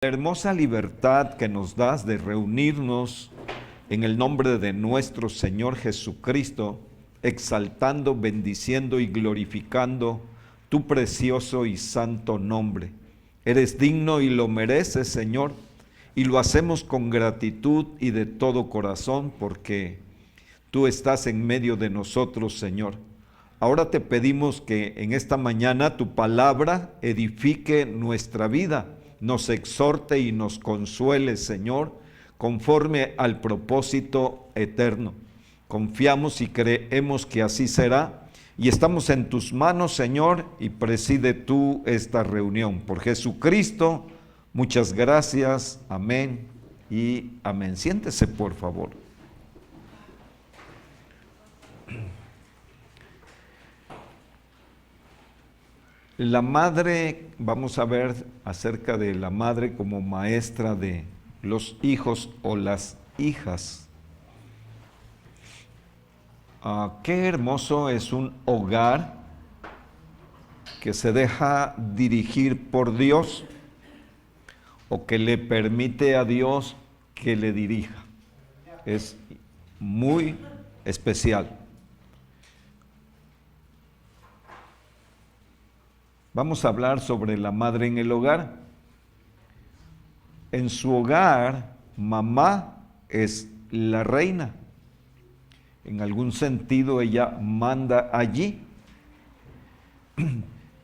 La hermosa libertad que nos das de reunirnos en el nombre de nuestro Señor Jesucristo, exaltando, bendiciendo y glorificando tu precioso y santo nombre. Eres digno y lo mereces, Señor, y lo hacemos con gratitud y de todo corazón, porque tú estás en medio de nosotros, Señor. Ahora te pedimos que en esta mañana tu palabra edifique nuestra vida, nos exhorte y nos consuele, Señor, conforme al propósito eterno. Confiamos y creemos que así será, y estamos en tus manos, Señor, y preside tú esta reunión. Por Jesucristo, muchas gracias, amén y amén. Siéntese, por favor. La madre, vamos a ver acerca de la madre como maestra de los hijos o las hijas. Qué hermoso es un hogar que se deja dirigir por Dios o que le permite a Dios que le dirija. Es muy especial. Vamos a hablar sobre la madre en el hogar. En su hogar, mamá es la reina. En algún sentido, ella manda allí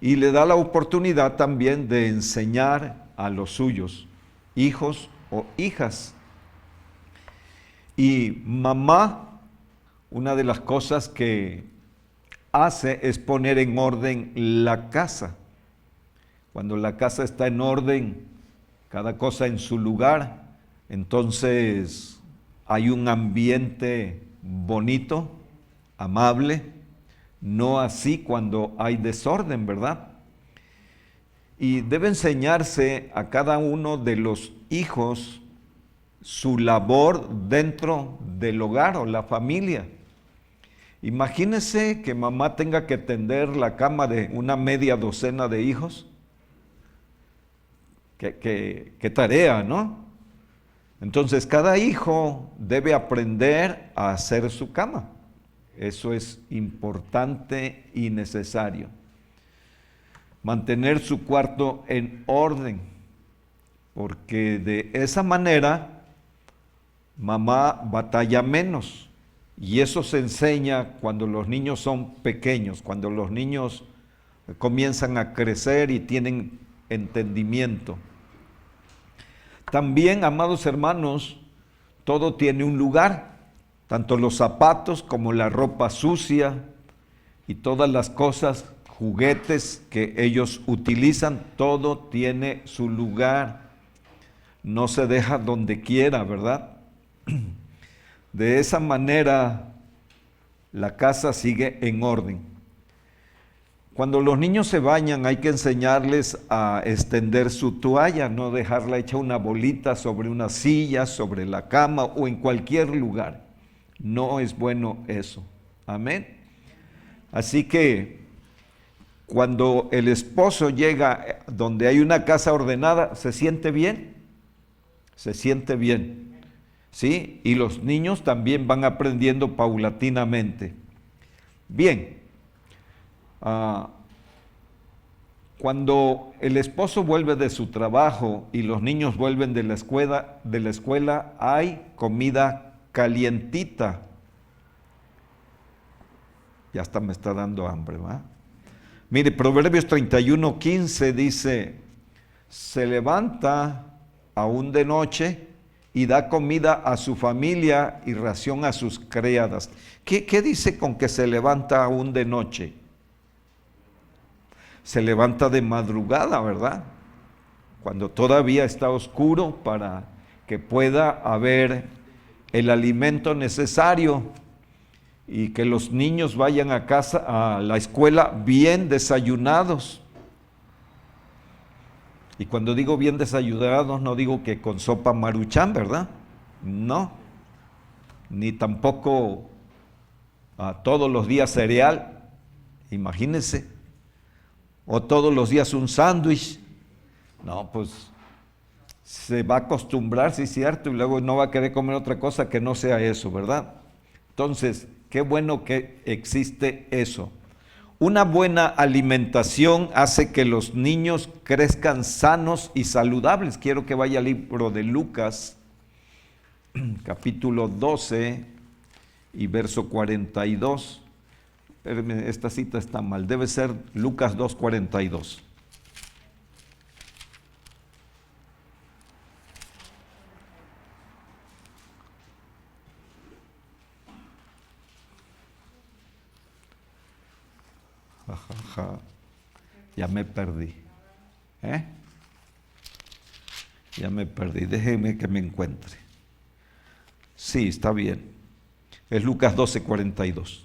y le da la oportunidad también de enseñar a los suyos, hijos o hijas. Y mamá, una de las cosas que hace es poner en orden la casa. Cuando la casa está en orden, cada cosa en su lugar, entonces hay un ambiente bonito, amable, no así cuando hay desorden, ¿verdad? Y debe enseñarse a cada uno de los hijos su labor dentro del hogar o la familia. Imagínese que mamá tenga que tender la cama de una media docena de hijos. Qué tarea, ¿no? Entonces, cada hijo debe aprender a hacer su cama. Eso es importante y necesario. Mantener su cuarto en orden, porque de esa manera mamá batalla menos. Y eso se enseña cuando los niños son pequeños, cuando los niños comienzan a crecer y tienen entendimiento. También, amados hermanos, todo tiene un lugar, tanto los zapatos como la ropa sucia y todas las cosas, juguetes que ellos utilizan, todo tiene su lugar. No se deja donde quiera, ¿verdad? De esa manera, la casa sigue en orden. Cuando los niños se bañan, hay que enseñarles a extender su toalla, no dejarla hecha una bolita sobre una silla, sobre la cama o en cualquier lugar. No es bueno eso. Amén. Así que cuando el esposo llega donde hay una casa ordenada, ¿se siente bien? Se siente bien. ¿Sí? Y los niños también van aprendiendo paulatinamente. Bien, cuando el esposo vuelve de su trabajo y los niños vuelven de la escuela, hay comida calientita. Ya hasta me está dando hambre, ¿va? Mire, Proverbios 31:15 dice, se levanta aún de noche y da comida a su familia y ración a sus criadas. ¿Qué dice con que se levanta aún de noche? Se levanta de madrugada, ¿verdad? Cuando todavía está oscuro para que pueda haber el alimento necesario y que los niños vayan a casa, a la escuela bien desayunados. Y cuando digo bien desayunados, no digo que con sopa Maruchan, ¿verdad? No. Ni tampoco todos los días cereal, imagínense. O todos los días un sándwich. No, pues se va a acostumbrar, sí es cierto, y luego no va a querer comer otra cosa que no sea eso, ¿verdad? Entonces, qué bueno que existe eso. Una buena alimentación hace que los niños crezcan sanos y saludables. Quiero que vaya al libro de Lucas, capítulo 12 y verso 42. Espérenme, esta cita está mal, debe ser Lucas 2:42. Ya me perdí. Ya me perdí. Déjeme que me encuentre. Sí, está bien. Es Lucas 12:42.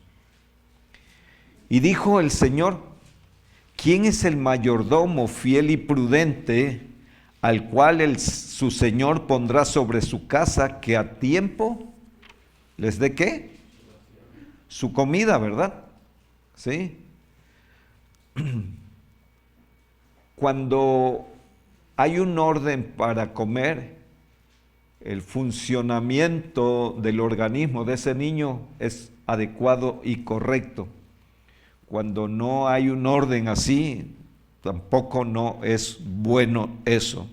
Y dijo el Señor: ¿quién es el mayordomo fiel y prudente al cual su Señor pondrá sobre su casa que a tiempo les dé qué? Su comida, ¿verdad? ¿Sí? Cuando hay un orden para comer, el funcionamiento del organismo de ese niño es adecuado y correcto. Cuando no hay un orden así, tampoco no es bueno eso.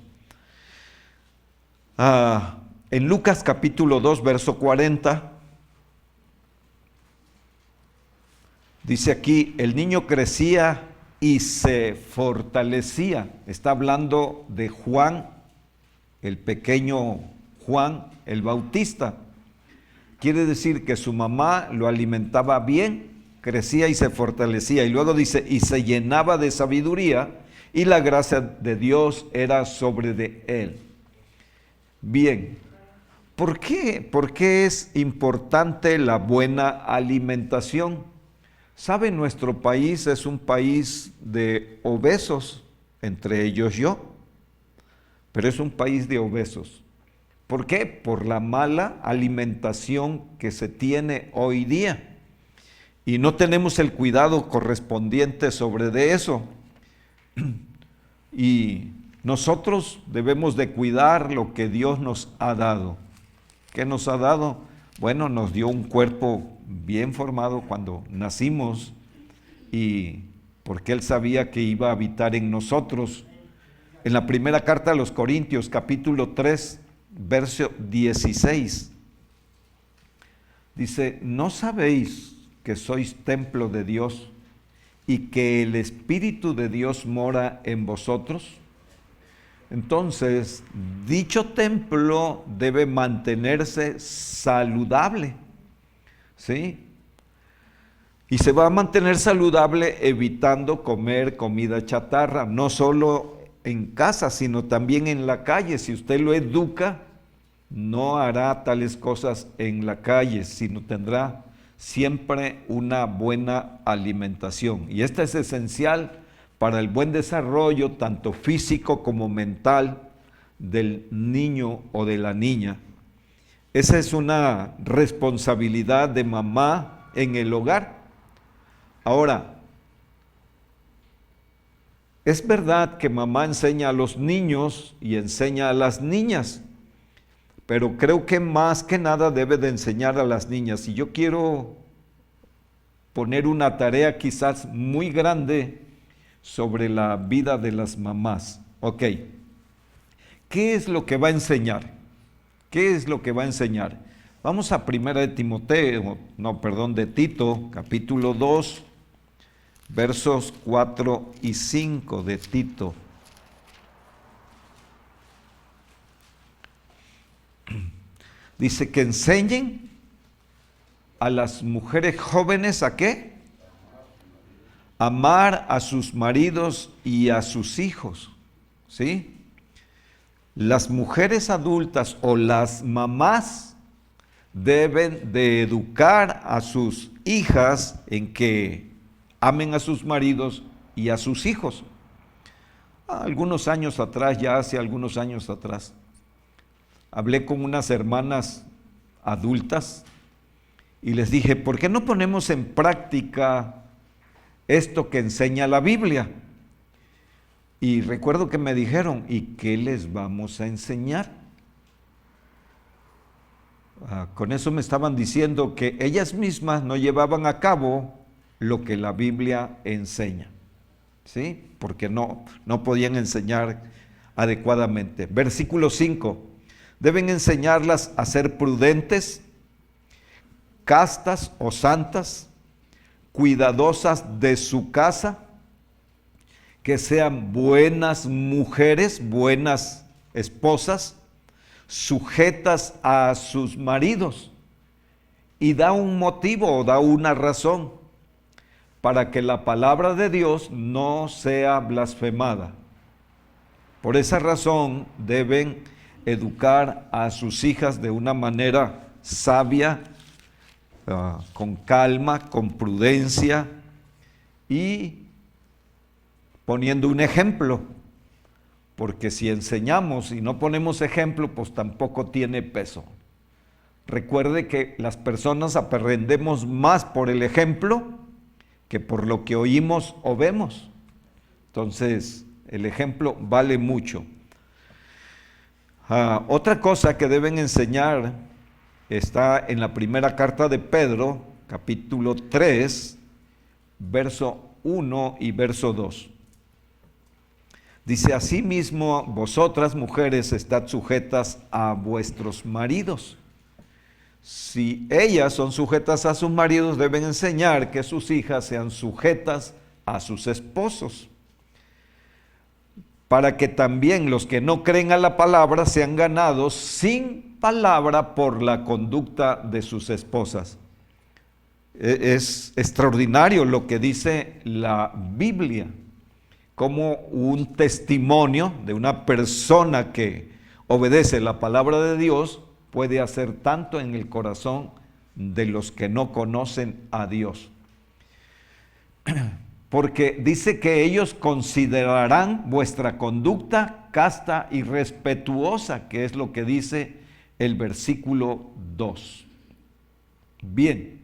En Lucas capítulo 2, verso 40, dice aquí, el niño crecía y se fortalecía. Está hablando de Juan, el pequeño Juan el Bautista. Quiere decir que su mamá lo alimentaba bien, crecía y se fortalecía. Y luego dice, y se llenaba de sabiduría, y la gracia de Dios era sobre de él. Bien, ¿por qué? ¿Por qué es importante la buena alimentación? ¿Sabe? Nuestro país es un país de obesos, entre ellos yo, pero es un país de obesos. ¿Por qué? Por la mala alimentación que se tiene hoy día. Y no tenemos el cuidado correspondiente sobre de eso. Y nosotros debemos de cuidar lo que Dios nos ha dado. ¿Qué nos ha dado? Bueno, nos dio un cuerpo bien formado cuando nacimos, y porque Él sabía que iba a habitar en nosotros. En la primera carta a los Corintios, capítulo 3, verso 16, dice, ¿no sabéis que sois templo de Dios y que el Espíritu de Dios mora en vosotros? Entonces, dicho templo debe mantenerse saludable, ¿sí? Y se va a mantener saludable evitando comer comida chatarra, no solo en casa, sino también en la calle. Si usted lo educa, no hará tales cosas en la calle, sino tendrá siempre una buena alimentación. Y esta es esencial para el buen desarrollo, tanto físico como mental, del niño o de la niña. Esa es una responsabilidad de mamá en el hogar. Ahora, es verdad que mamá enseña a los niños y enseña a las niñas, pero creo que más que nada debe de enseñar a las niñas. Y yo quiero poner una tarea quizás muy grande sobre la vida de las mamás. Ok, ¿qué es lo que va a enseñar? ¿Qué es lo que va a enseñar? Vamos a de Tito, capítulo 2, versos 4 y 5 de Tito. Dice que enseñen a las mujeres jóvenes ¿a qué? Amar a sus maridos y a sus hijos, ¿sí? Las mujeres adultas o las mamás deben de educar a sus hijas en que amen a sus maridos y a sus hijos. Algunos años atrás, ya hace algunos años atrás, hablé con unas hermanas adultas y les dije, ¿por qué no ponemos en práctica esto que enseña la Biblia? Y recuerdo que me dijeron, ¿y qué les vamos a enseñar? Con eso me estaban diciendo que ellas mismas no llevaban a cabo lo que la Biblia enseña, ¿sí? Porque no podían enseñar adecuadamente. Versículo 5, deben enseñarlas a ser prudentes, castas o santas, cuidadosas de su casa, que sean buenas mujeres, buenas esposas, sujetas a sus maridos. Y da un motivo o da una razón para que la palabra de Dios no sea blasfemada. Por esa razón deben educar a sus hijas de una manera sabia, con calma, con prudencia y poniendo un ejemplo, porque si enseñamos y no ponemos ejemplo, pues tampoco tiene peso. Recuerde que las personas aprendemos más por el ejemplo que por lo que oímos o vemos. Entonces, el ejemplo vale mucho. Otra cosa que deben enseñar está en la primera carta de Pedro, capítulo 3, verso 1 y verso 2. Dice, asimismo, vosotras mujeres estad sujetas a vuestros maridos. Si ellas son sujetas a sus maridos, deben enseñar que sus hijas sean sujetas a sus esposos, para que también los que no creen a la palabra sean ganados sin palabra por la conducta de sus esposas. Es extraordinario lo que dice la Biblia, como un testimonio de una persona que obedece la palabra de Dios puede hacer tanto en el corazón de los que no conocen a Dios. Porque dice que ellos considerarán vuestra conducta casta y respetuosa, que es lo que dice el versículo 2. Bien,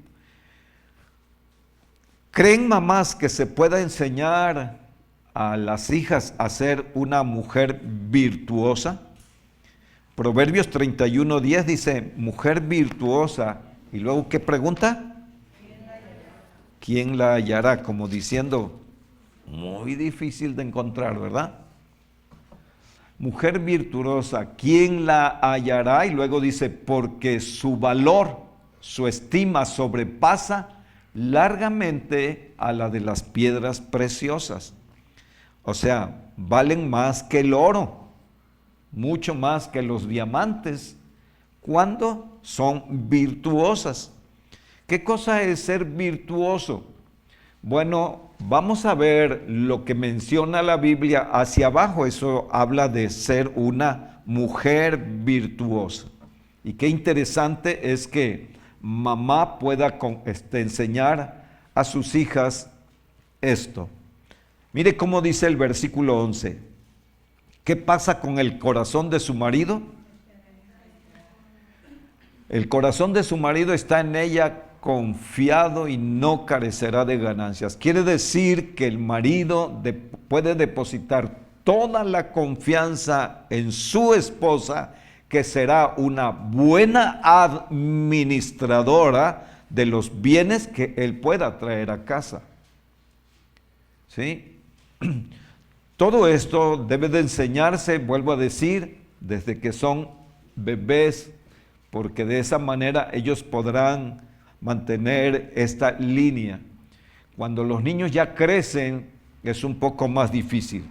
¿creen mamás que se pueda enseñar a las hijas a ser una mujer virtuosa? Proverbios 31:10 dice, mujer virtuosa, y luego ¿qué pregunta? ¿Quién la hallará? Como diciendo, muy difícil de encontrar, ¿verdad? Mujer virtuosa, ¿quién la hallará? Y luego dice, porque su valor, su estima sobrepasa largamente a la de las piedras preciosas. O sea, valen más que el oro, mucho más que los diamantes, cuando son virtuosas. ¿Qué cosa es ser virtuoso? Bueno, vamos a ver lo que menciona la Biblia hacia abajo. Eso habla de ser una mujer virtuosa. Y qué interesante es que mamá pueda enseñar a sus hijas esto. Mire cómo dice el versículo 11. ¿Qué pasa con el corazón de su marido? El corazón de su marido está en ella confiado y no carecerá de ganancias. Quiere decir que el marido puede depositar toda la confianza en su esposa, que será una buena administradora de los bienes que él pueda traer a casa. ¿Sí? Todo esto debe de enseñarse, vuelvo a decir, desde que son bebés, porque de esa manera ellos podrán mantener esta línea. Cuando los niños ya crecen, es un poco más difícil.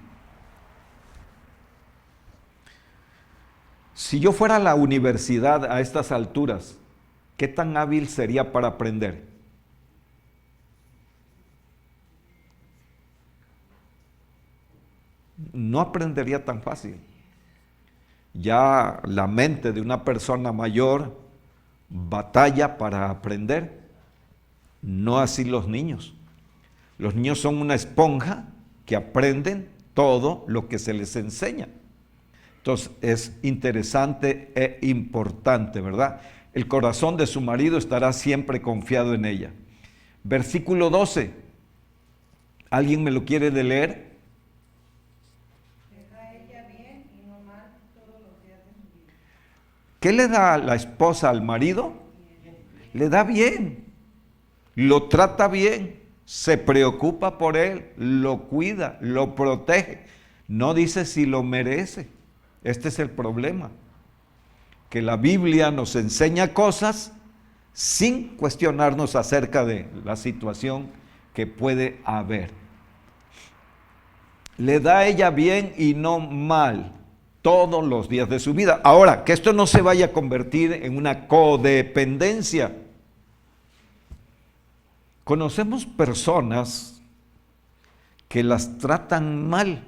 Si yo fuera a la universidad a estas alturas, ¿qué tan hábil sería para aprender? No aprendería tan fácil. Ya la mente de una persona mayor batalla para aprender, no así los niños. Los niños son una esponja que aprenden todo lo que se les enseña. Entonces es interesante e importante, ¿verdad? El corazón de su marido estará siempre confiado en ella. Versículo 12. ¿Alguien me lo quiere leer? ¿Qué le da la esposa al marido? Le da bien, lo trata bien, se preocupa por él, lo cuida, lo protege. No dice si lo merece. Este es el problema, que la Biblia nos enseña cosas sin cuestionarnos acerca de la situación que puede haber. Le da a ella bien y no mal todos los días de su vida. Ahora, que esto no se vaya a convertir en una codependencia. Conocemos personas que las tratan mal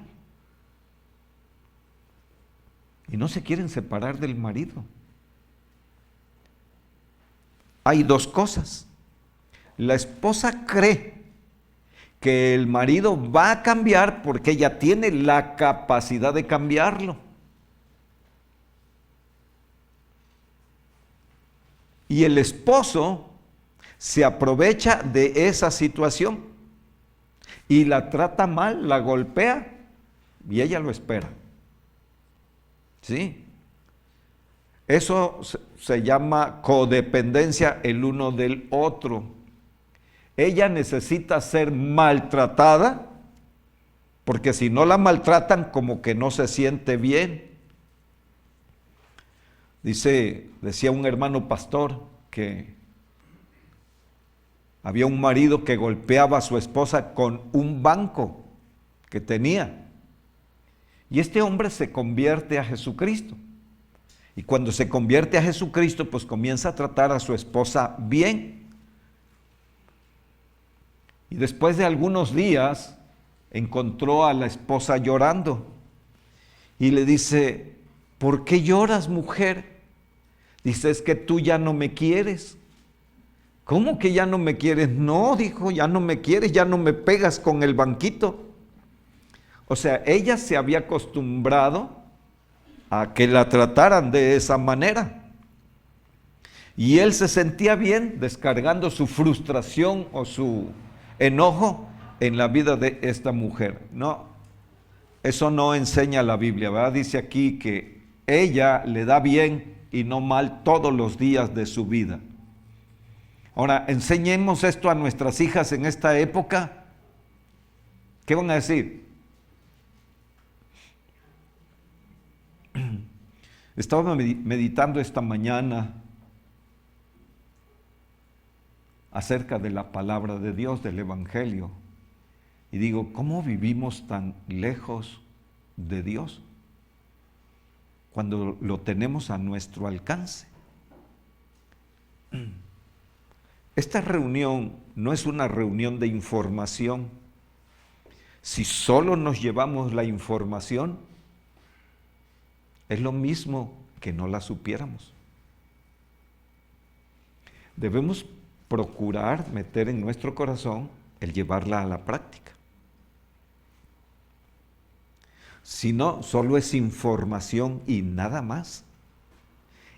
y no se quieren separar del marido. Hay dos cosas. La esposa cree que el marido va a cambiar porque ella tiene la capacidad de cambiarlo. Y el esposo se aprovecha de esa situación y la trata mal, la golpea y ella lo espera. ¿Sí? Eso se llama codependencia el uno del otro. Ella necesita ser maltratada, porque si no la maltratan, como que no se siente bien. Decía un hermano pastor que había un marido que golpeaba a su esposa con un banco que tenía. Y este hombre se convierte a Jesucristo. Y cuando se convierte a Jesucristo, pues comienza a tratar a su esposa bien. Y después de algunos días, encontró a la esposa llorando. Y le dice, ¿por qué lloras, mujer? Dice, es que tú ya no me quieres. ¿Cómo que ya no me quieres? No, dijo, ya no me quieres, ya no me pegas con el banquito. O sea, ella se había acostumbrado a que la trataran de esa manera. Y él se sentía bien descargando su frustración o su enojo en la vida de esta mujer. No, eso no enseña la Biblia, ¿verdad? Dice aquí que ella le da bien y no mal todos los días de su vida. Ahora, enseñemos esto a nuestras hijas en esta época. ¿Qué van a decir? Estaba meditando esta mañana acerca de la palabra de Dios, del Evangelio. Y digo, ¿cómo vivimos tan lejos de Dios cuando lo tenemos a nuestro alcance? Esta reunión no es una reunión de información. Si solo nos llevamos la información, es lo mismo que no la supiéramos. Debemos procurar meter en nuestro corazón el llevarla a la práctica. Si no, solo es información y nada más.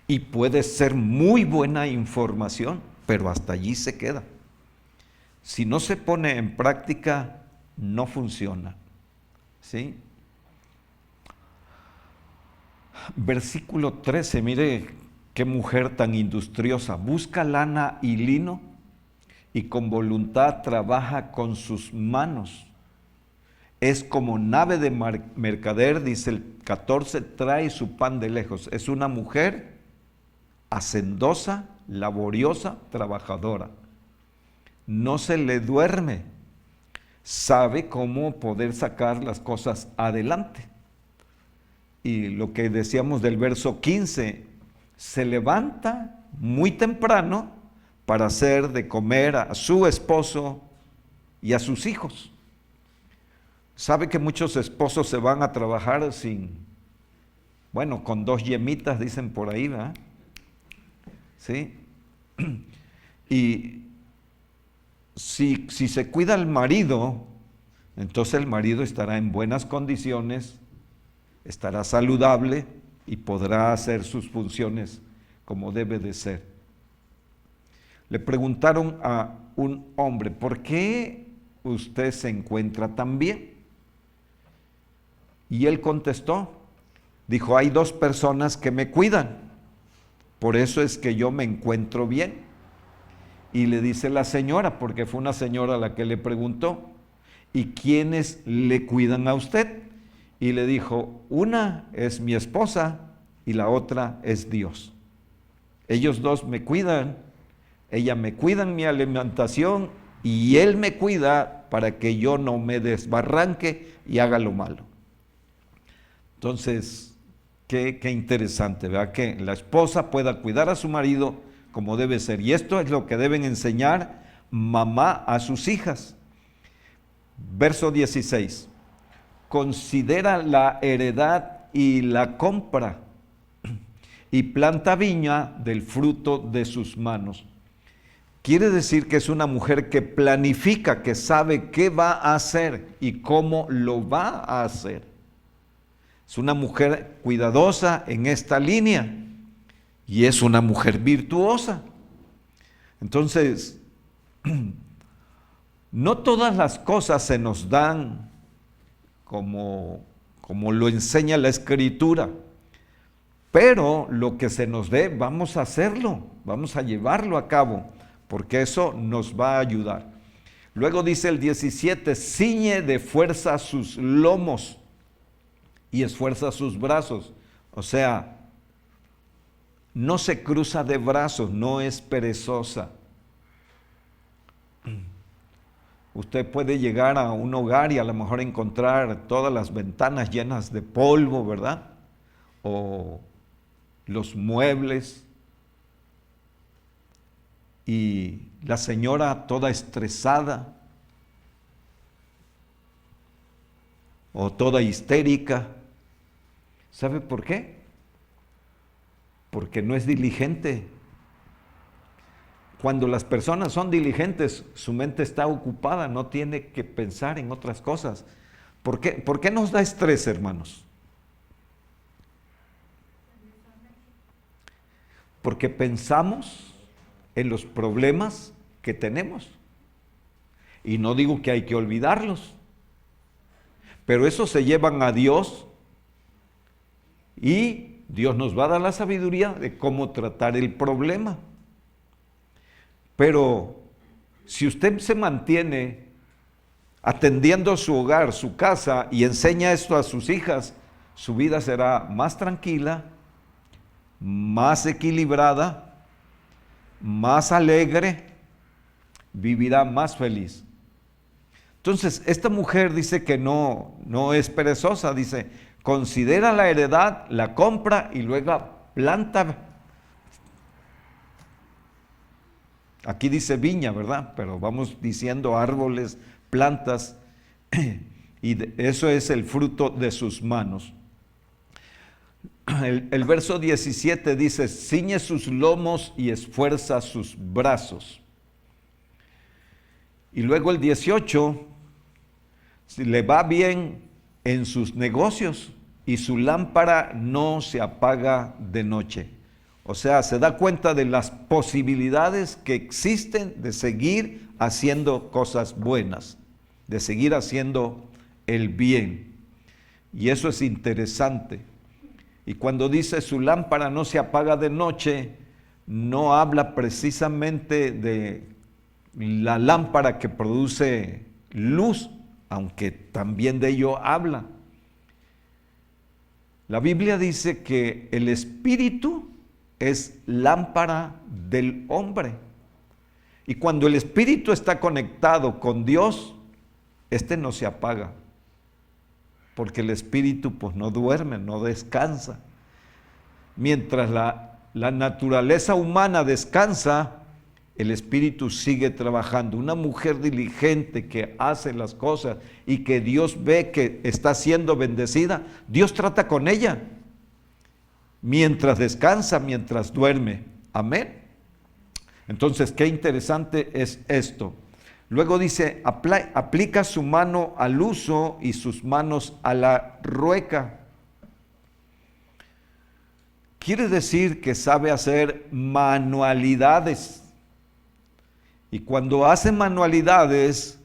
Y puede ser muy buena información, pero hasta allí se queda. Si no se pone en práctica, no funciona. ¿Sí? Versículo 13, mire qué mujer tan industriosa. Busca lana y lino y con voluntad trabaja con sus manos. Es como nave de mercader, dice el 14, trae su pan de lejos. Es una mujer hacendosa, laboriosa, trabajadora. No se le duerme. Sabe cómo poder sacar las cosas adelante. Y lo que decíamos del verso 15, se levanta muy temprano para hacer de comer a su esposo y a sus hijos. ¿Sabe que muchos esposos se van a trabajar con 2 yemitas, dicen por ahí, ¿verdad? ¿Sí? Y si se cuida al marido, entonces el marido estará en buenas condiciones, estará saludable y podrá hacer sus funciones como debe de ser. Le preguntaron a un hombre, ¿por qué usted se encuentra tan bien? Y él contestó, dijo, hay 2 personas que me cuidan. Por eso es que yo me encuentro bien. Y le dice la señora, porque fue una señora la que le preguntó, ¿y quiénes le cuidan a usted? Y le dijo, una es mi esposa y la otra es Dios. Ellos dos me cuidan, ella me cuida mi alimentación y Él me cuida para que yo no me desbarranque y haga lo malo. Entonces, qué interesante, ¿verdad? Que la esposa pueda cuidar a su marido como debe ser. Y esto es lo que deben enseñar mamá a sus hijas. Verso 16. Considera la heredad y la compra, y planta viña del fruto de sus manos. Quiere decir que es una mujer que planifica, que sabe qué va a hacer y cómo lo va a hacer. Es una mujer cuidadosa en esta línea y es una mujer virtuosa. Entonces, no todas las cosas se nos dan como lo enseña la Escritura, pero lo que se nos dé, vamos a hacerlo, vamos a llevarlo a cabo, porque eso nos va a ayudar. Luego dice el 17, ciñe de fuerza sus lomos y esfuerza sus brazos. O sea, no se cruza de brazos, no es perezosa. Usted puede llegar a un hogar y a lo mejor encontrar todas las ventanas llenas de polvo, ¿verdad? O los muebles. Y la señora toda estresada o toda histérica. ¿Sabe por qué? Porque no es diligente. Cuando las personas son diligentes, su mente está ocupada, no tiene que pensar en otras cosas. ¿Por qué nos da estrés, hermanos? Porque pensamos en los problemas que tenemos. Y no digo que hay que olvidarlos, pero esos se llevan a Dios y Dios nos va a dar la sabiduría de cómo tratar el problema. Pero si usted se mantiene atendiendo su hogar, su casa, y enseña esto a sus hijas, su vida será más tranquila, más equilibrada, más alegre, vivirá más feliz. Entonces, esta mujer dice que no es perezosa, dice, considera la heredad, la compra y luego planta. Aquí dice viña, ¿verdad? Pero vamos diciendo árboles, plantas, y eso es el fruto de sus manos. El verso 17 dice, ciñe sus lomos y esfuerza sus brazos. Y luego el 18, si le va bien en sus negocios y su lámpara no se apaga de noche. O sea, se da cuenta de las posibilidades que existen de seguir haciendo cosas buenas, de seguir haciendo el bien. Y eso es interesante. Y cuando dice su lámpara no se apaga de noche, no habla precisamente de la lámpara que produce luz, aunque también de ello habla. La Biblia dice que el espíritu es lámpara del hombre. Y cuando el espíritu está conectado con Dios, este no se apaga. Porque el espíritu pues no duerme, no descansa. Mientras la naturaleza humana descansa, el espíritu sigue trabajando. Una mujer diligente que hace las cosas y que Dios ve que está siendo bendecida, Dios trata con ella. Mientras descansa, mientras duerme. Amén. Entonces, qué interesante es esto. Luego dice, aplica su mano al uso y sus manos a la rueca. Quiere decir que sabe hacer manualidades. Y cuando hace manualidades,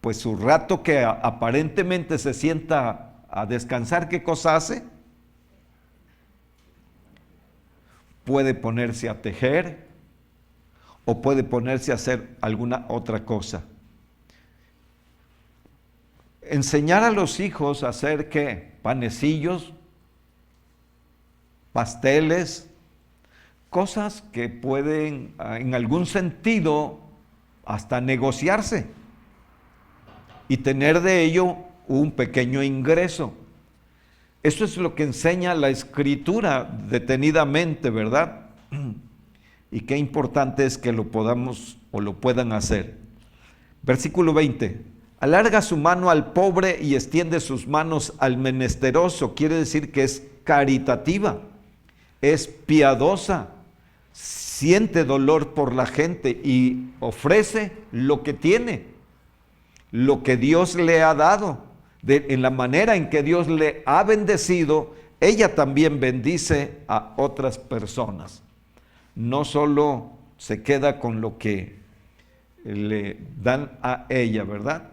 pues su rato que aparentemente se sienta a descansar, ¿qué cosa hace? puede ponerse a tejer o puede ponerse a hacer alguna otra cosa. Enseñar a los hijos a hacer ¿qué? Panecillos, pasteles, cosas que pueden en algún sentido hasta negociarse y tener de ello un pequeño ingreso. Eso es lo que enseña la Escritura detenidamente, ¿verdad? Y qué importante es que lo podamos o lo puedan hacer. Versículo 20. Alarga su mano al pobre y extiende sus manos al menesteroso. Quiere decir que es caritativa, es piadosa, siente dolor por la gente y ofrece lo que tiene, lo que Dios le ha dado. En la manera en que Dios le ha bendecido, ella también bendice a otras personas. No solo se queda con lo que le dan a ella, ¿verdad?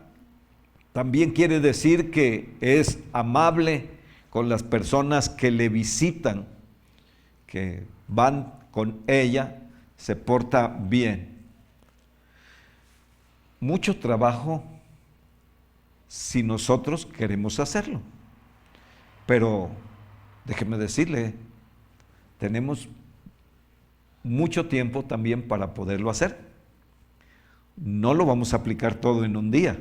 También quiere decir que es amable con las personas que le visitan, que van con ella, se porta bien. Mucho trabajo si nosotros queremos hacerlo. Pero déjeme decirle, tenemos mucho tiempo también para poderlo hacer. No lo vamos a aplicar todo en un día.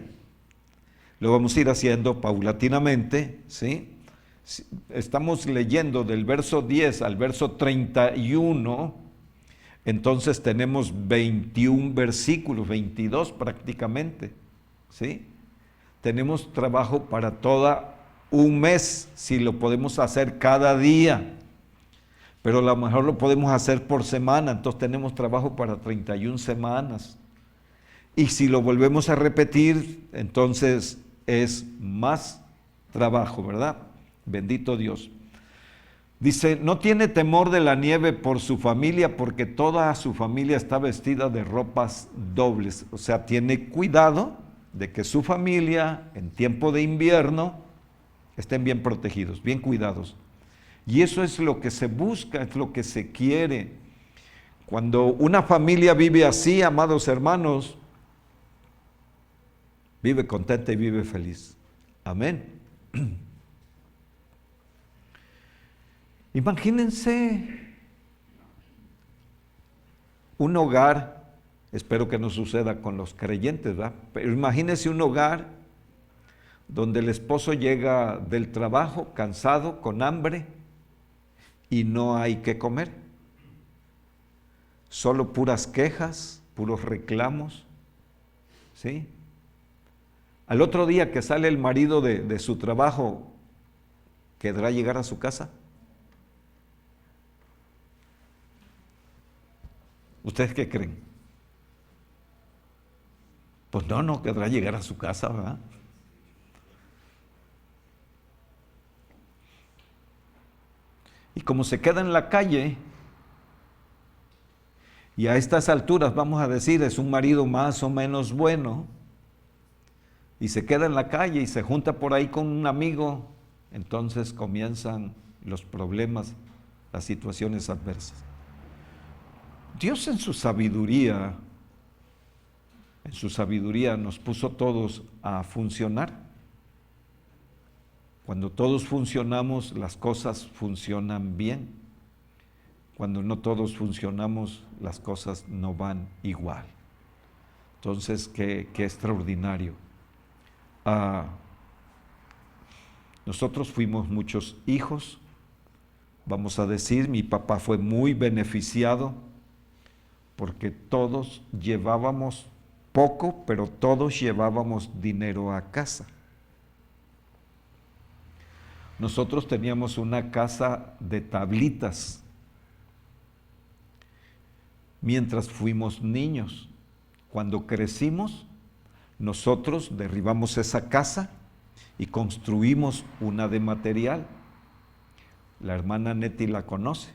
Lo vamos a ir haciendo paulatinamente, ¿sí? Estamos leyendo del verso 10 al verso 31, entonces tenemos 21 versículos, 22 prácticamente, ¿sí? Tenemos trabajo para todo un mes, si lo podemos hacer cada día, pero a lo mejor lo podemos hacer por semana, entonces tenemos trabajo para 31 semanas. Y si lo volvemos a repetir, entonces es más trabajo, ¿verdad? Bendito Dios. Dice, no tiene temor de la nieve por su familia, porque toda su familia está vestida de ropas dobles. O sea, tiene cuidado de que su familia en tiempo de invierno estén bien protegidos, bien cuidados. Y eso es lo que se busca, es lo que se quiere. Cuando una familia vive así, amados hermanos, vive contenta y vive feliz. Amén. Imagínense un hogar, espero que no suceda con los creyentes, ¿verdad? Pero imagínense un hogar donde el esposo llega del trabajo cansado, con hambre, y no hay que comer. Solo puras quejas, puros reclamos, ¿sí? Al otro día que sale el marido de su trabajo, ¿querrá llegar a su casa? ¿Ustedes qué creen? Pues no querrá llegar a su casa, ¿verdad? Y como se queda en la calle, y a estas alturas vamos a decir, es un marido más o menos bueno, y se queda en la calle y se junta por ahí con un amigo, entonces comienzan los problemas, las situaciones adversas. Dios en su sabiduría nos puso todos a funcionar. Cuando todos funcionamos, las cosas funcionan bien. Cuando no todos funcionamos, las cosas no van igual. Entonces, qué extraordinario. Nosotros fuimos muchos hijos, vamos a decir, mi papá fue muy beneficiado porque todos llevábamos poco, pero todos llevábamos dinero a casa. Nosotros teníamos una casa de tablitas mientras fuimos niños. Cuando crecimos, nosotros derribamos esa casa y construimos una de material. La hermana Neti la conoce.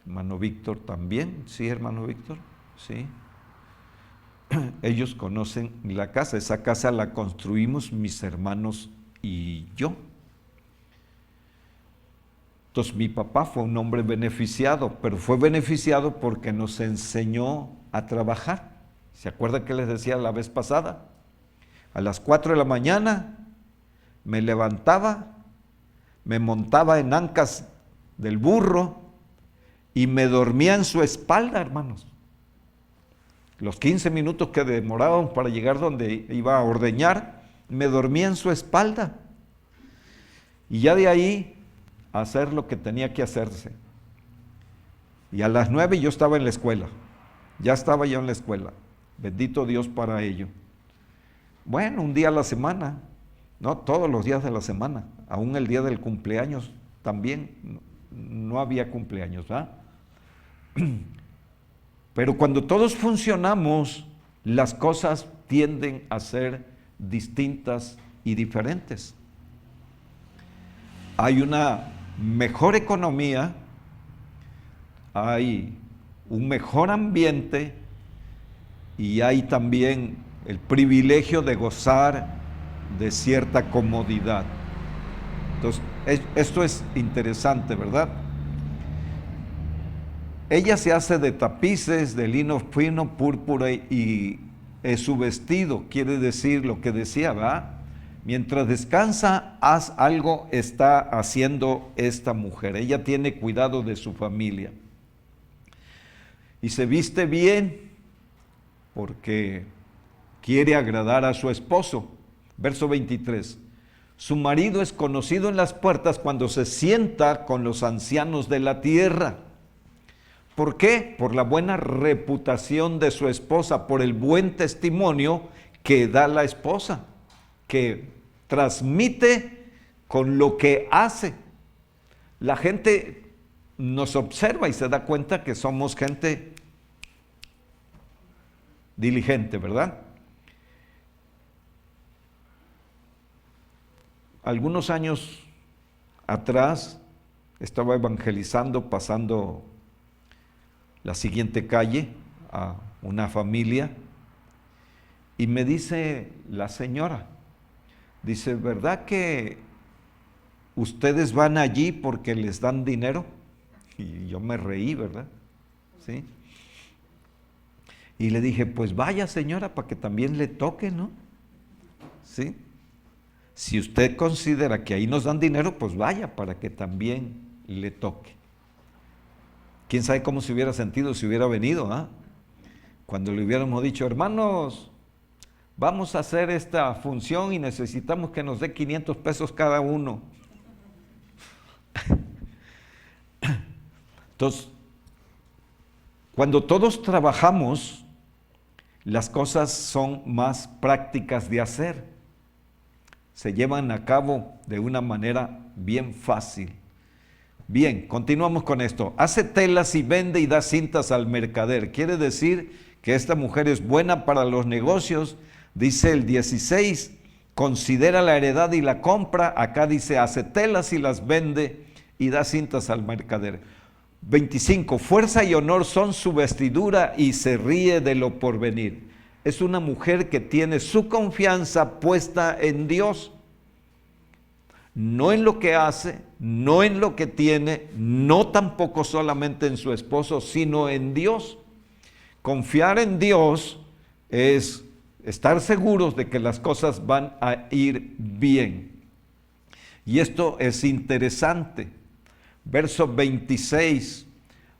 Hermano Víctor también. ¿Sí, hermano Víctor? Sí. Ellos conocen la casa. Esa casa la construimos mis hermanos y yo. Entonces mi papá fue un hombre beneficiado, pero fue beneficiado porque nos enseñó a trabajar. ¿Se acuerdan que les decía la vez pasada? A las 4 de la mañana me levantaba, me montaba en ancas del burro y me dormía en su espalda, hermanos. Los 15 minutos que demorábamos para llegar donde iba a ordeñar, me dormía en su espalda. Y ya de ahí a hacer lo que tenía que hacerse. Y a las 9 yo estaba en la escuela. Ya estaba yo en la escuela. Bendito Dios para ello. Bueno, un día a la semana, no todos los días de la semana, aún el día del cumpleaños también, no había cumpleaños, ¿verdad? Pero cuando todos funcionamos, las cosas tienden a ser distintas y diferentes. Hay una mejor economía, hay un mejor ambiente y hay también el privilegio de gozar de cierta comodidad. Entonces, esto es interesante, ¿verdad? Ella se hace de tapices, de lino fino, púrpura y es su vestido, quiere decir lo que decía, ¿verdad? Mientras descansa, haz algo está haciendo esta mujer. Ella tiene cuidado de su familia. Y se viste bien porque quiere agradar a su esposo. Verso 23. Su marido es conocido en las puertas cuando se sienta con los ancianos de la tierra. ¿Por qué? Por la buena reputación de su esposa, por el buen testimonio que da la esposa, que transmite con lo que hace. La gente nos observa y se da cuenta que somos gente diligente, ¿verdad? Algunos años atrás estaba evangelizando, pasando la siguiente calle a una familia y me dice la señora, dice, ¿verdad que ustedes van allí porque les dan dinero? Y yo me reí, ¿verdad? ¿Sí? Y le dije, pues vaya señora, para que también le toque, ¿no? ¿Sí? Si usted considera que ahí nos dan dinero, pues vaya para que también le toque. ¿Quién sabe cómo se hubiera sentido si hubiera venido, ¿ah? Cuando le hubiéramos dicho, hermanos, vamos a hacer esta función y necesitamos que nos dé 500 pesos cada uno. Entonces, cuando todos trabajamos, las cosas son más prácticas de hacer. Se llevan a cabo de una manera bien fácil. Bien, continuamos con esto. Hace telas y vende y da cintas al mercader. Quiere decir que esta mujer es buena para los negocios. Dice el 16, considera la heredad y la compra. Acá dice, hace telas y las vende y da cintas al mercader. 25, fuerza y honor son su vestidura y se ríe de lo porvenir. Es una mujer que tiene su confianza puesta en Dios. No en lo que hace, no en lo que tiene, no tampoco solamente en su esposo, sino en Dios. Confiar en Dios es estar seguros de que las cosas van a ir bien. Y esto es interesante. Verso 26,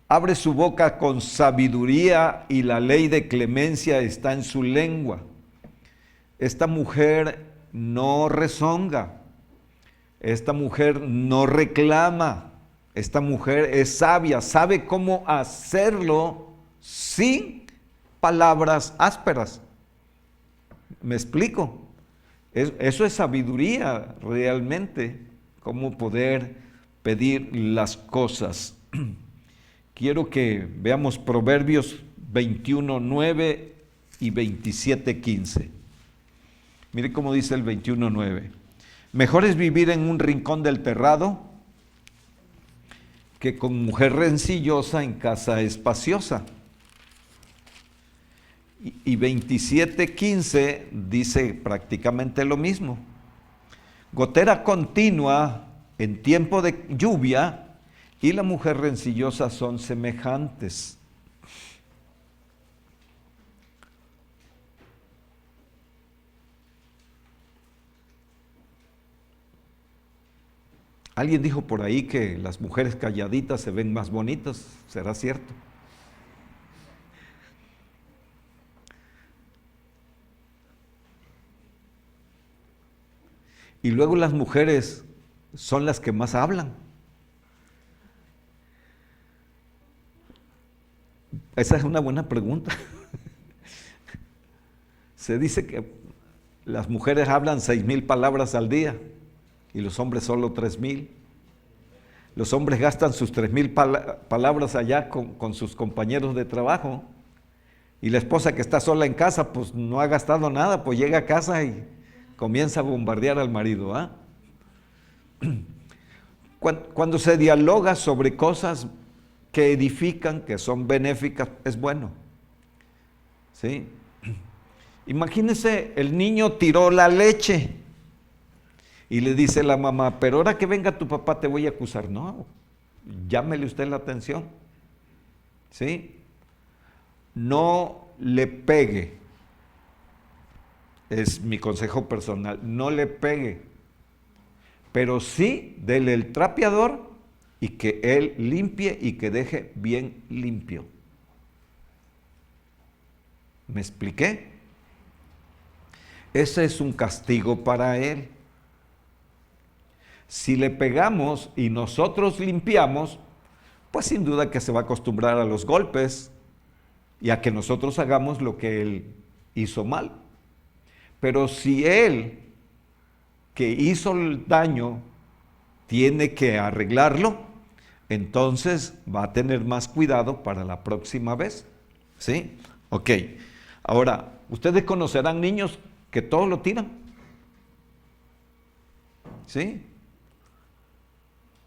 abre su boca con sabiduría y la ley de clemencia está en su lengua. Esta mujer no rezonga. Esta mujer no reclama, esta mujer es sabia, sabe cómo hacerlo sin palabras ásperas. ¿Me explico? Eso es sabiduría realmente, cómo poder pedir las cosas. Quiero que veamos Proverbios 21:9 y 27:15. Mire cómo dice el 21:9. Mejor es vivir en un rincón del terrado que con mujer rencillosa en casa espaciosa. Y 27:15 dice prácticamente lo mismo. Gotera continua en tiempo de lluvia y la mujer rencillosa son semejantes. Alguien dijo por ahí que las mujeres calladitas se ven más bonitas. ¿Será cierto? Y luego las mujeres son las que más hablan. Esa es una buena pregunta. Se dice que las mujeres hablan 6,000 palabras al día y los hombres solo 3,000. Los hombres gastan sus 3,000 palabras allá con sus compañeros de trabajo, y la esposa que está sola en casa pues no ha gastado nada, pues llega a casa y comienza a bombardear al marido, ¿ah? Cuando se dialoga sobre cosas que edifican, que son benéficas, es bueno, ¿sí? Imagínese, el niño tiró la leche y le dice la mamá, pero ahora que venga tu papá te voy a acusar. No, llámele usted la atención, ¿sí? No le pegue, es mi consejo personal, no le pegue, pero sí dele el trapeador y que él limpie y que deje bien limpio. ¿Me expliqué? Ese es un castigo para él. Si le pegamos y nosotros limpiamos, pues sin duda que se va a acostumbrar a los golpes y a que nosotros hagamos lo que él hizo mal. Pero si él, que hizo el daño, tiene que arreglarlo, entonces va a tener más cuidado para la próxima vez. ¿Sí? Ok. Ahora, ustedes conocerán niños que todo lo tiran. ¿Sí?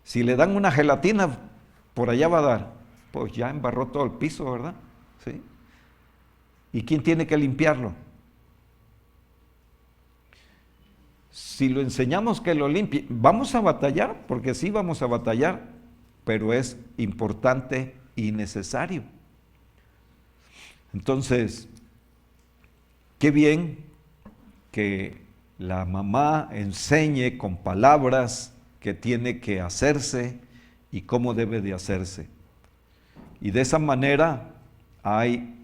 Si le dan una gelatina, por allá va a dar. Pues ya embarró todo el piso, ¿verdad? ¿Sí? ¿Y quién tiene que limpiarlo? Si lo enseñamos que lo limpie, vamos a batallar, porque sí vamos a batallar, pero es importante y necesario. Entonces, qué bien que la mamá enseñe con palabras que tiene que hacerse y cómo debe de hacerse. Y de esa manera hay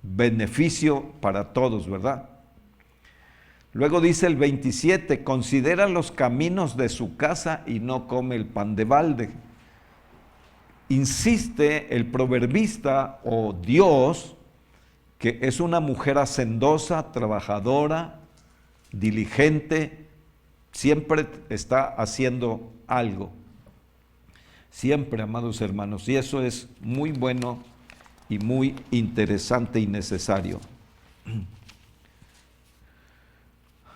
beneficio para todos, ¿verdad? Luego dice el 27, considera los caminos de su casa y no come el pan de balde. Insiste el proverbista o Dios que es una mujer hacendosa, trabajadora, diligente, siempre está haciendo algo. Siempre, amados hermanos, y eso es muy bueno y muy interesante y necesario.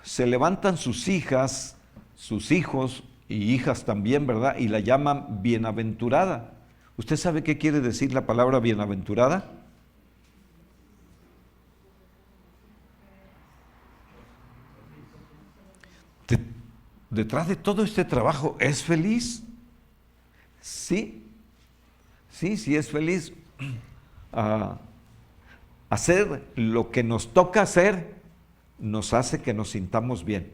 Se levantan sus hijas, sus hijos y hijas también, ¿verdad? Y la llaman bienaventurada. ¿Usted sabe qué quiere decir la palabra bienaventurada? Detrás de todo este trabajo, ¿es feliz? Sí, sí es feliz. Hacer lo que nos toca hacer nos hace que nos sintamos bien.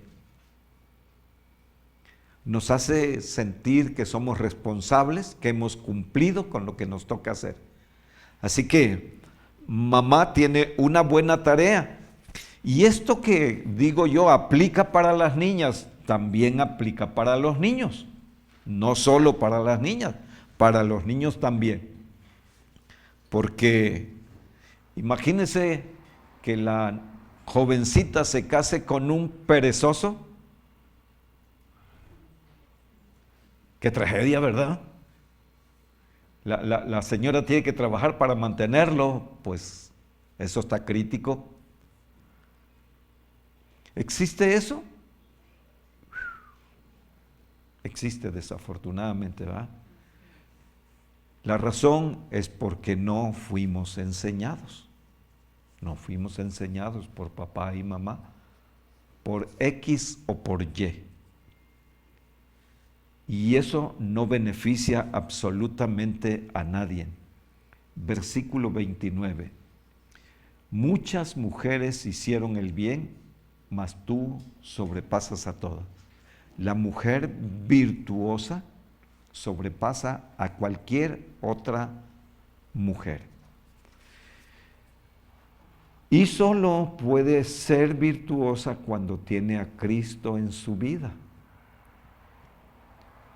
Nos hace sentir que somos responsables, que hemos cumplido con lo que nos toca hacer. Así que mamá tiene una buena tarea. Y esto que digo yo aplica para las niñas, también aplica para los niños. No solo para las niñas, para los niños también. Porque imagínense que la jovencita se case con un perezoso. Qué tragedia, ¿verdad? La señora tiene que trabajar para mantenerlo, pues eso está crítico. ¿Existe eso? Existe desafortunadamente, ¿verdad? La razón es porque no fuimos enseñados. No fuimos enseñados por papá y mamá, por X o por Y. Y eso no beneficia absolutamente a nadie. Versículo 29. Muchas mujeres hicieron el bien, mas tú sobrepasas a todas. La mujer virtuosa sobrepasa a cualquier otra mujer. Y solo puede ser virtuosa cuando tiene a Cristo en su vida.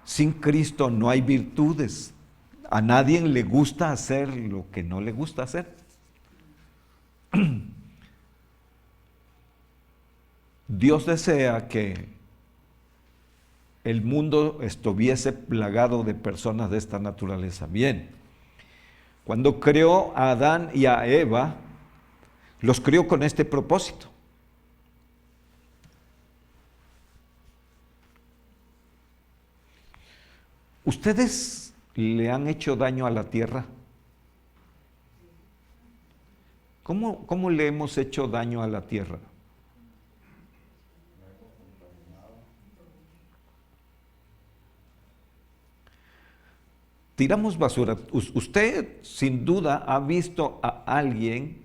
Sin Cristo no hay virtudes. A nadie le gusta hacer lo que no le gusta hacer. Dios desea que el mundo estuviese plagado de personas de esta naturaleza. Bien, cuando creó a Adán y a Eva, los creó con este propósito. ¿Ustedes le han hecho daño a la tierra? ¿Cómo le hemos hecho daño a la tierra? Tiramos basura. Usted sin duda ha visto a alguien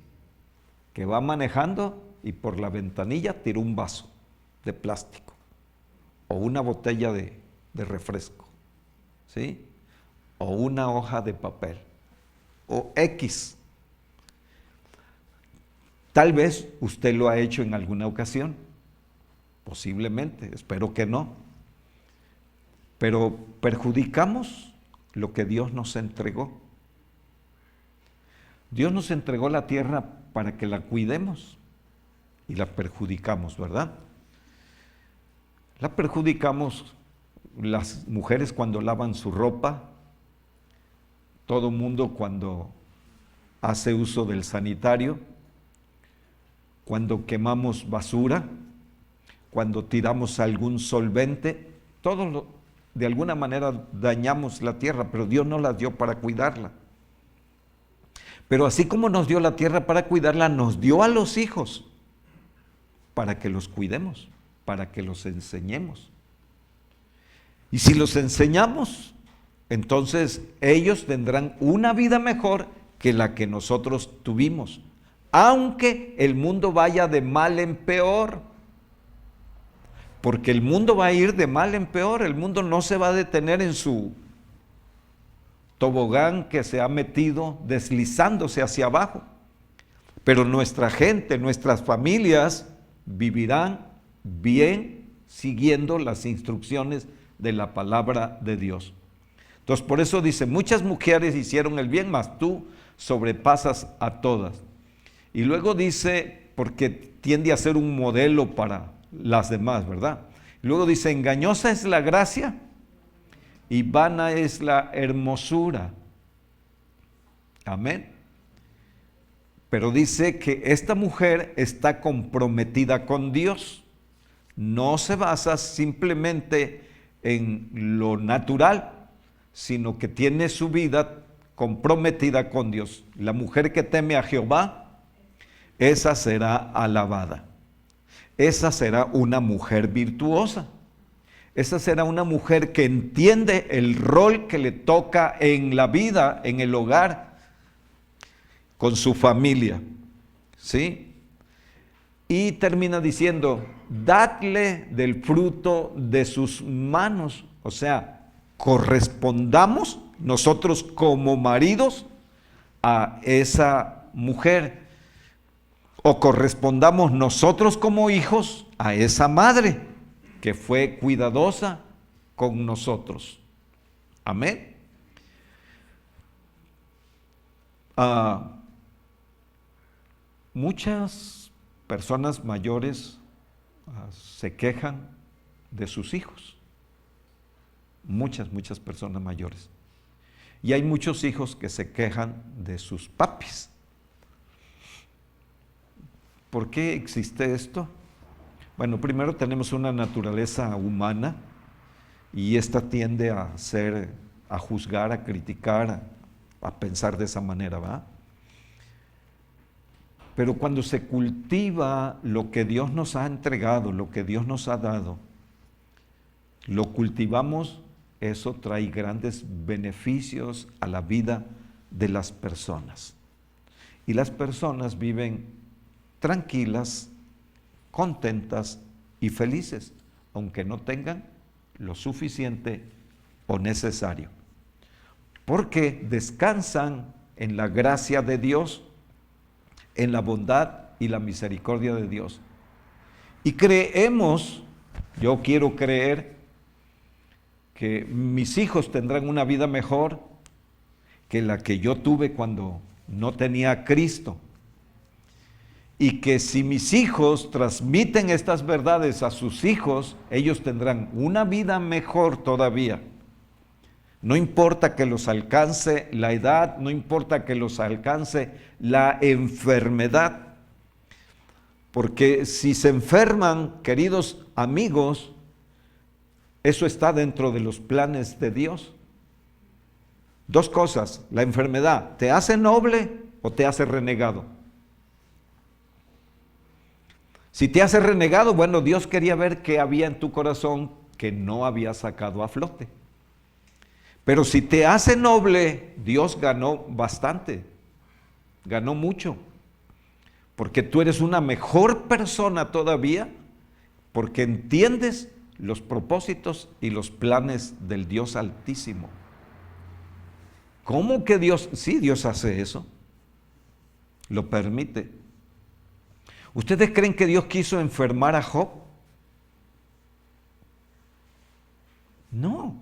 que va manejando y por la ventanilla tiró un vaso de plástico o una botella de refresco, ¿sí? O una hoja de papel o X. Tal vez usted lo ha hecho en alguna ocasión, posiblemente, espero que no, pero perjudicamos lo que Dios nos entregó. Dios nos entregó la tierra para que la cuidemos y la perjudicamos, ¿verdad? La perjudicamos las mujeres cuando lavan su ropa, todo mundo cuando hace uso del sanitario, cuando quemamos basura, cuando tiramos algún solvente, de alguna manera dañamos la tierra, pero Dios nos la dio para cuidarla. Pero así como nos dio la tierra para cuidarla, nos dio a los hijos para que los cuidemos, para que los enseñemos. Y si los enseñamos, entonces ellos tendrán una vida mejor que la que nosotros tuvimos, aunque el mundo vaya de mal en peor. Porque el mundo va a ir de mal en peor, el mundo no se va a detener en su tobogán que se ha metido deslizándose hacia abajo. Pero nuestra gente, nuestras familias vivirán bien siguiendo las instrucciones de la palabra de Dios. Entonces por eso dice, muchas mujeres hicieron el bien, mas tú sobrepasas a todas. Y luego dice, porque tiende a ser un modelo para las demás, ¿verdad? Luego dice, engañosa es la gracia y vana es la hermosura. Amén. Pero dice que esta mujer está comprometida con Dios. No se basa simplemente en lo natural, sino que tiene su vida comprometida con Dios. La mujer que teme a Jehová, esa será alabada. Esa será una mujer virtuosa. Esa será una mujer que entiende el rol que le toca en la vida, en el hogar, con su familia. ¿Sí? Y termina diciendo, dadle del fruto de sus manos. O sea, correspondamos nosotros como maridos a esa mujer. O correspondamos nosotros como hijos a esa madre que fue cuidadosa con nosotros. Amén. Muchas personas mayores se quejan de sus hijos. Muchas personas mayores. Y hay muchos hijos que se quejan de sus papis. ¿Por qué existe esto? Bueno, primero tenemos una naturaleza humana y esta tiende a juzgar, a criticar, a pensar de esa manera, ¿va? Pero cuando se cultiva lo que Dios nos ha entregado, lo que Dios nos ha dado, lo cultivamos eso trae grandes beneficios a la vida de las personas. Y las personas viven tranquilas, contentas y felices, aunque no tengan lo suficiente o necesario, porque descansan en la gracia de Dios, en la bondad y la misericordia de Dios. Y creemos, yo quiero creer, que mis hijos tendrán una vida mejor que la que yo tuve cuando no tenía a Cristo. Y que si mis hijos transmiten estas verdades a sus hijos, ellos tendrán una vida mejor todavía. No importa que los alcance la edad, no importa que los alcance la enfermedad. Porque si se enferman, queridos amigos, eso está dentro de los planes de Dios. Dos cosas, la enfermedad, ¿te hace noble o te hace renegado? Si te hace renegado, bueno, Dios quería ver qué había en tu corazón que no había sacado a flote. Pero si te hace noble, Dios ganó bastante, ganó mucho, porque tú eres una mejor persona todavía, porque entiendes los propósitos y los planes del Dios Altísimo. ¿Cómo que Dios? Sí, Dios hace eso, lo permite. ¿Ustedes creen que Dios quiso enfermar a Job? No.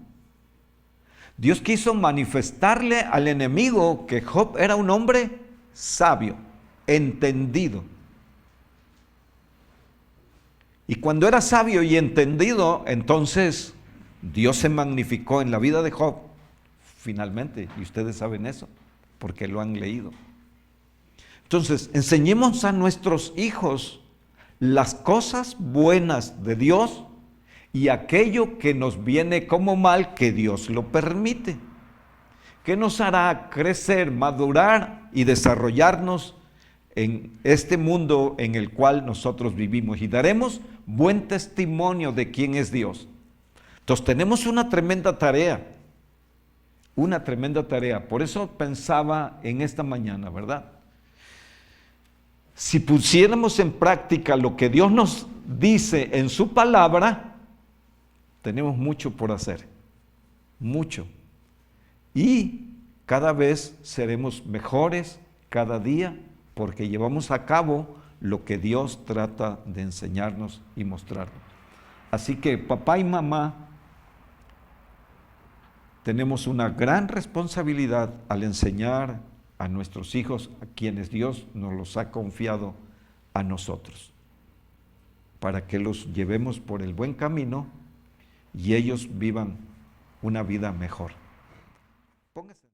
Dios quiso manifestarle al enemigo que Job era un hombre sabio, entendido. Y cuando era sabio y entendido, entonces Dios se magnificó en la vida de Job, finalmente, y ustedes saben eso, porque lo han leído. Entonces, enseñemos a nuestros hijos las cosas buenas de Dios y aquello que nos viene como mal, que Dios lo permite, que nos hará crecer, madurar y desarrollarnos en este mundo en el cual nosotros vivimos, y daremos buen testimonio de quién es Dios. Entonces tenemos una tremenda tarea, por eso pensaba en esta mañana, ¿verdad? Si pusiéramos en práctica lo que Dios nos dice en su palabra, tenemos mucho por hacer, mucho. Y cada vez seremos mejores cada día, porque llevamos a cabo lo que Dios trata de enseñarnos y mostrarnos. Así que papá y mamá tenemos una gran responsabilidad al enseñar a nuestros hijos, a quienes Dios nos los ha confiado a nosotros, para que los llevemos por el buen camino y ellos vivan una vida mejor. Póngase.